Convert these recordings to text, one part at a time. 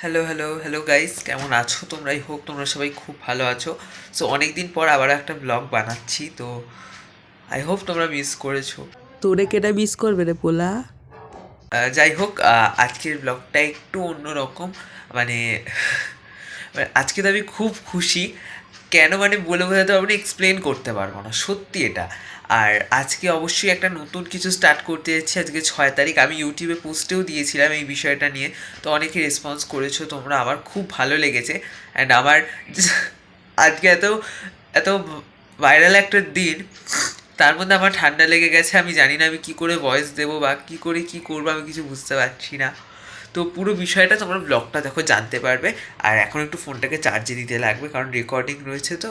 Hello hello hello guys, কেমন আছো তোমরা? আই হোপ তোমরা সবাই খুব ভালো আছো। সো অনেক দিন পর আবার একটা ব্লগ বানাচ্ছি, তো আই হোপ তোমরা মিস করেছো। তোরে কেটা মিস করবে রে পোলা। যাই হোক, আজকের ব্লগটা একটু অন্যরকম। মানে আজকে তো আমি খুব খুশি। কেন মানে বলে বোঝাতে পারবো না, এক্সপ্লেন করতে পারবো না, সত্যি এটা। আর আজকে অবশ্যই একটা নতুন কিছু স্টার্ট করতে যাচ্ছি। আজকে 6 তারিখ, আমি ইউটিউবে পোস্টেও দিয়েছিলাম এই বিষয়টা নিয়ে, তো অনেকে রেসপন্স করেছো তোমরা, আমার খুব ভালো লেগেছে। অ্যান্ড আমার আজকে এত এত ভাইরাল একটা দিন, তার মধ্যে আমার ঠান্ডা লেগে গেছে। আমি জানি না আমি কী করে ভয়েস দেবো বা কী করে কী করবো, আমি কিছু বুঝতে পারছি না। তো পুরো বিষয়টা তোমরা ব্লগটা দেখো, জানতে পারবে। আর এখন একটু ফোনটাকে চার্জে দিতে লাগবে, কারণ রেকর্ডিং রয়েছে, তো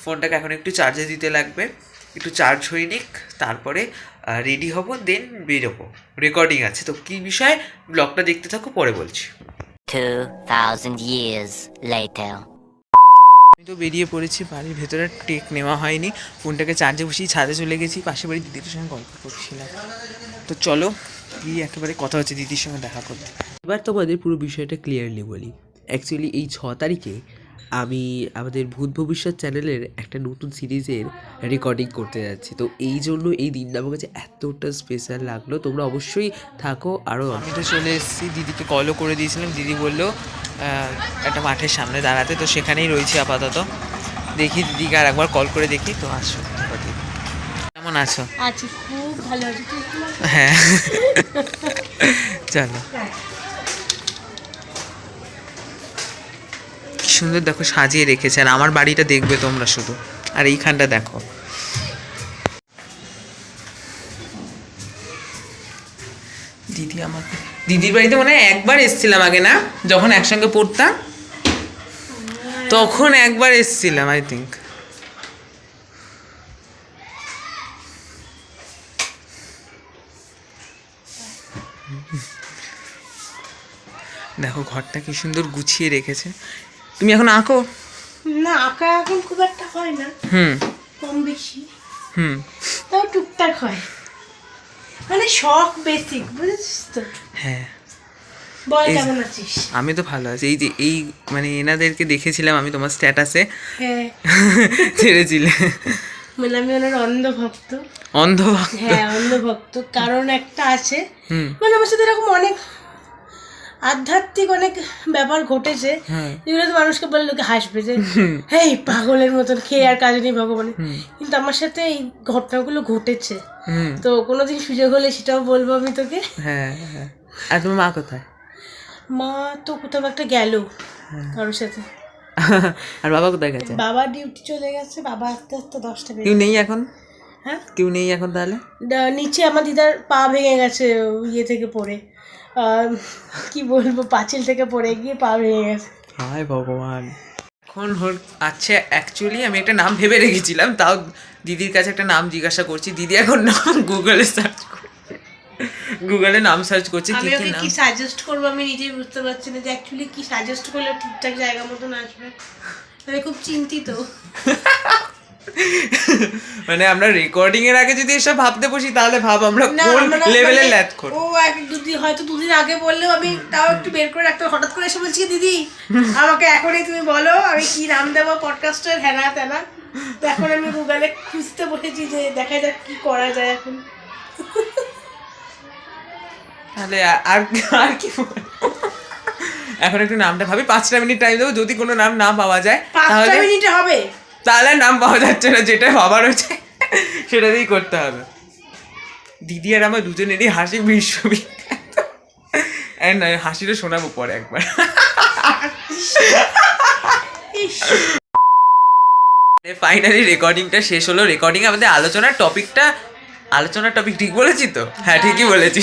ফোনটাকে এখন একটু চার্জে দিতে লাগবে। একটু চার্জ হয়ে নিক, তারপরে রেডি হব, দেন বেরোবো। রেকর্ডিং আছে, তো কী বিষয় ব্লগটা দেখতে থাকো, পরে বলছি। 2000 years later. আমি তো বেরিয়ে পড়েছি, বাড়ির ভেতরে টেক নেওয়া হয়নি, ফোনটাকে চার্জে বসিয়ে ছাদে চলে গেছি, পাশে বাড়ির দিদির সঙ্গে গল্প করছিলাম। তো চলো গিয়ে একেবারে কথা হচ্ছে দিদির সঙ্গে দেখা করতে। এবার তোমাদের পুরো বিষয়টা ক্লিয়ারলি বলি। অ্যাকচুয়ালি এই 6 তারিখে আমি আমাদের ভূত ভবিষ্যৎ চ্যানেলের একটা নতুন সিরিজের রেকর্ডিং করতে যাচ্ছি। তো এই জন্য এই দিনটা আমার কাছে এতটা স্পেশাল লাগলো। তোমরা অবশ্যই থাকো। আরও আমি তো চলে এসেছি, দিদিকে কলও করে দিয়েছিলাম, দিদি বললো একটা মাঠের সামনে দাঁড়াতে, তো সেখানেই রয়েছি আপাতত। দেখি দিদিকে আর একবার কল করে দেখি। তো আসো, কেমন আছো? আছি, খুব ভালো আছি। তুই কেমন আছিস? হ্যাঁ চলো। কি সুন্দর দেখো সাজিয়ে রেখেছে, আর আমার বাড়িটা দেখবে তোমরা শুধু। আর এইখানটা দেখো, দিদি আমাকে, দিদির বাড়িতে মনে হয় একবার এসেছিলাম আগে, না যখন একসঙ্গে পড়তাম তখন একবার এসেছিলাম আই থিঙ্ক। দেখো ঘরটা কি সুন্দর গুছিয়ে রেখেছে। তুমি এখন আঁকো? না, আঁকা এখন খুব একটা হয় না, হুম কম বেশি, হুম তাও টুকটাক হয়। মানে শখ বেসিক, বুঝেছিস তো? হ্যাঁ, বল এই- কেমন আছিস? আমি তো ভালো আছি। এই যে এই মানে এনাদেরকে দেখেছিলাম আমি তোমার স্ট্যাটাসে হ্যাঁ, ছেড়েছিলে। মানে আমি ওনার অন্ধভক্ত। অন্ধভক্ত। হ্যাঁ, অন্ধভক্ত। কারণ একটা আছে, হুম মানে আমার সাথে এরকম অনেক আধ্যাত্মিক অনেক ব্যাপার ঘটেছে, হ্যাঁ যেগুলো তো মানুষকে বলে লোকে হাসবে যে হেই পাগলের মতন খেয়ে আর কাজ নেই ভগবানের। কিন্তু আমার সাথে এই ঘটনাগুলো ঘটেছে, হুম তো কোনোদিন সুযোগ হলে সেটাও বলবো আমি তোকে। হ্যাঁ হ্যাঁ। আর তোমার মা কোথায়? মা তো কোথাও একটা গেল কারোর সাথে। আর বাবা কোথায় গেছে? বাবা ডিউটি চলে গেছে, বাবা আস্তে আস্তে 10টা কেউ বেজে। নেই এখন? হ্যাঁ, কেউ নেই এখন তাহলে? নিচে আমার দিদার পা ভেঙে গেছে, ইয়ে থেকে পড়ে, কি বলবো, পাঁচিল থেকে পড়ে গিয়ে পা ভেঙে গেছে। হায় ভগবান। এখন আচ্ছা, অ্যাকচুয়ালি আমি একটা নাম ভেবে রেখেছিলাম, তাও দিদির কাছে একটা নাম জিজ্ঞাসা করছি। দিদি এখন নাম গুগলে সার্চ করছে, গুগলে নাম সার্চ করছে কি আমি কি ওকে নাম। কি সাজেস্ট করবো আমি নিজেই বুঝতে পারছি না যে অ্যাকচুয়ালি কি সাজেস্ট করলে ঠিকঠাক জায়গা মতন আসবে। আমি খুব চিন্তিত। মানে আমরা রেকর্ডিং এর আগে যদি এসব ভাবতে বসি, তাহলে ভাব আমরা না, কোন আমরা লেভেলের মানে ল্যাথ করব। ও এক দুদিন, হয়তো দুদিন আগে বললেও আমি তাও একটু বের করে রাখতে, হঠাৎ করে এসে বলছি দিদি আমাকে এখনই তুমি বলো আমি কি নাম দেবো পডকাস্টের, হ্যানা ত্যানা। তো এখন আমি গুগলে খুঁজতে বসেছি যে দেখা যাক কি করা যায় এখন। তাহলে আর আর কি বলবো? এখন একটু নামটা ভাবি, 5টা মিনিট টাইম দেবো, যদি কোনো নাম না পাওয়া যায় 5টা তাহলে, মিনিটে হবে? তাহলে নাম পাওয়া যাচ্ছে না, যেটা ভাবার হচ্ছে সেটা দিয়েই করতে হবে। দিদি আর আমার দুজনেরই হাসি বিশ্ববিখ্যাত, অ্যান্ড হাসিটা শোনাবো পরে একবার। ফাইনালি রেকর্ডিংটা শেষ হলো। রেকর্ডিং আমাদের আলোচনার টপিক ঠিক বলেছি তো? হ্যাঁ, ঠিকই বলেছি।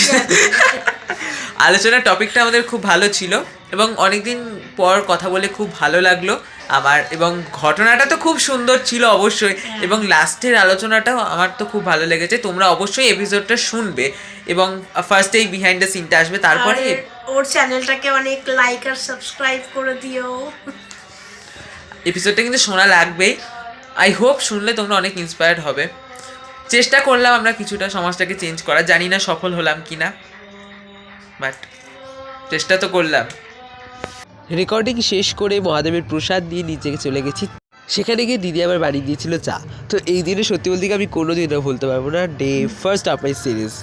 আলোচনার টপিকটা আমাদের খুব ভালো ছিল, এবং অনেকদিন পর কথা বলে খুব ভালো লাগলো আমার, এবং ঘটনাটা তো খুব সুন্দর ছিল অবশ্যই, এবং লাস্টের আলোচনাটাও আমার তো খুব ভালো লেগেছে। তোমরা অবশ্যই এপিসোডটা শুনবে, এবং ফার্স্টেই বিহাইন্ড দ্য সিনটা আসবে, তারপরে আর ওর চ্যানেলটাকে অনেক লাইক আর সাবস্ক্রাইব করে দিও। এপিসোডটা কিন্তু শোনা লাগবেই। আই হোপ শুনলে তোমরা অনেক ইন্সপায়ার্ড হবে। চেষ্টা করলাম আমরা কিছুটা সমাজটাকে চেঞ্জ করার, জানি না সফল হলাম কি না, বাট চেষ্টা তো করলাম। রেকর্ডিং শেষ করে মহাদেবের প্রসাদ দিয়ে নিচে চলে গেছি। সেখানে গিয়ে দিদি আবার বাড়ি দিয়েছিল চা। তো এই দিনে সত্যি বলতে কি আমি কোনো দিনও ভুলতে পারবো না, day first of my series.